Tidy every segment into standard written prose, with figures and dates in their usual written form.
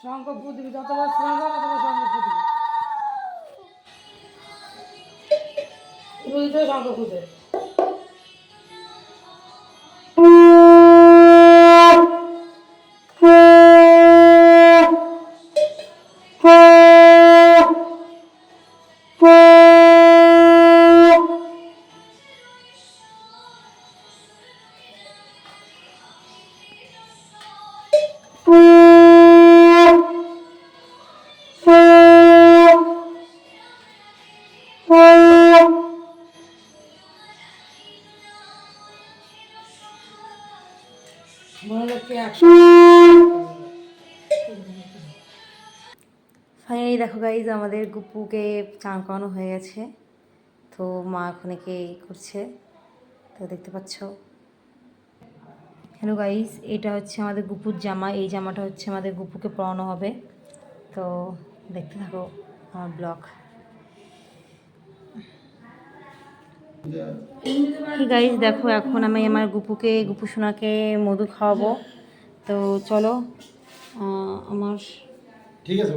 শঙ্খ পুঁতবি, যতবার স্নান করো ততবার শঙ্খ পুঁতবি। রুইতে শঙ্খ পুঁতে ফাইনালি দেখো গাইজ আমাদের গুপুকে চান করানো হয়ে গেছে। তো মা এখন একে করছে, তো দেখতে পাচ্ছ। হ্যালো গাইজ, এটা হচ্ছে আমাদের গুপুর জামা। এই জামাটা হচ্ছে আমাদের গুপুকে পরানো হবে। তো দেখতে থাকো আমার ব্লগ। গাইজ দেখো, এখন আমি আমার গুপু সোনাকে মধু খাওয়াবো। তো চলো আমার ঠিক আছে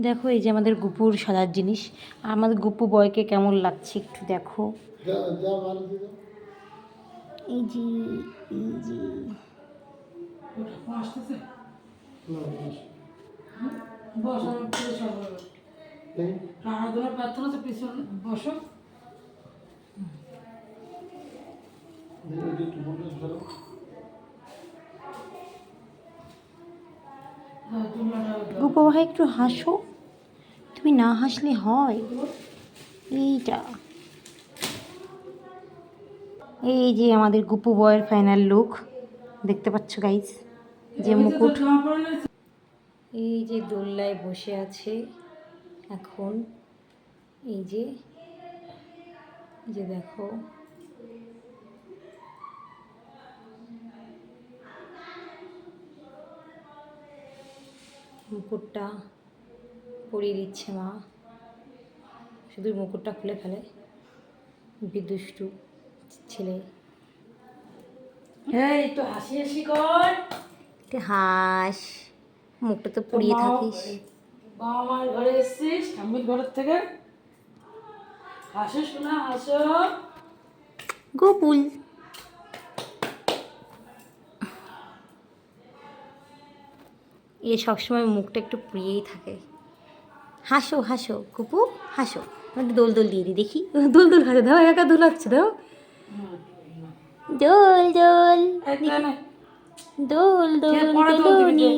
দেখো এই যে আমাদের গুপুর সাজার জিনিস। আর আমাদের গুপু বয়কে কেমন লাগছে একটু দেখো। এই যে এই যে বসো। গুপু ভাই একটু হাসো, তুমি না হাসলে হয়। এইটা এই যে আমাদের গুপু বয়ের ফাইনাল লুক দেখতে পাচ্ছ গাইজ। যে মুকুট, এই যে দোলনায় বসে আছে এখন। এই যে দেখো মুকুটটা পরিয়ে দিচ্ছে মা। শুধু মুকুটটা খুলে ফেলে বিদুষ্টু ছেলে। হ্যাঁ একটু হাসি হাসি কর, একটু হাস, মুখটা তো পুড়িয়ে থাকিস। বাবা মায়ের ঘরে এসছিস, ঠাম্মির ঘরের থেকে। হাসো শোনা, হাসো। গোপুল এ সবসময় মুখটা একটু পুড়িয়েই থাকে। হাসো হাসো গুপু হাসো। আমাকে দোল দোল দিয়ে দিই দেখি। দোল দোল হাসে, দাও একা দোল হচ্ছে, দাও দোল দোল দোল দোল দোলনি।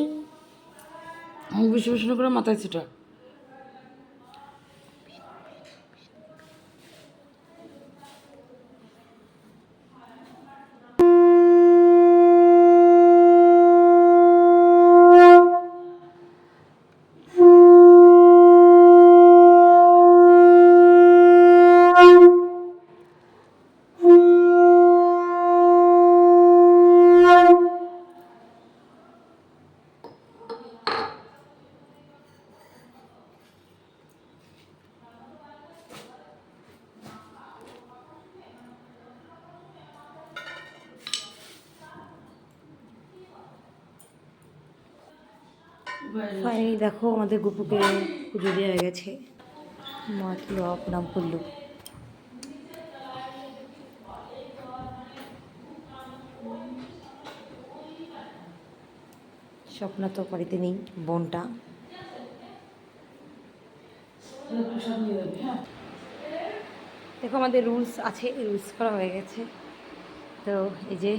বেশি বেশি করে মাথায় ছিটা। ফাইনালি দেখো আমাদের গুপুকে পুজো দেওয়া হয়ে গেছে। মা কি প্রণাম করলো। স্বপ্না তো বাড়িতে নেই, বোনটা। দেখো আমাদের রুলস আছে, রুলস করা হয়ে গেছে। তো এই যে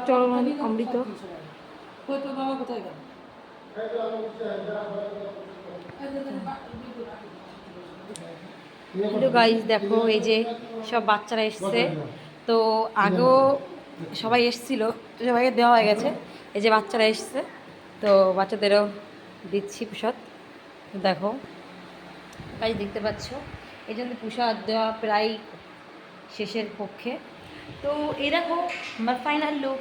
চলমান অমৃত। কোথায় গেল? হ্যালো গাইজ দেখো, এই যে সব বাচ্চারা এসছে। তো আগেও সবাই এসছিল, তো সবাইকে দেওয়া হয়ে গেছে। এই যে বাচ্চারা এসছে, তো বাচ্চাদেরও দিচ্ছি প্রসাদ। দেখো গাইজ দেখতে পাচ্ছ, এই জন্য প্রসাদ দেওয়া প্রায় শেষের পক্ষে। তো এই দেখো আমার ফাইনাল লুক।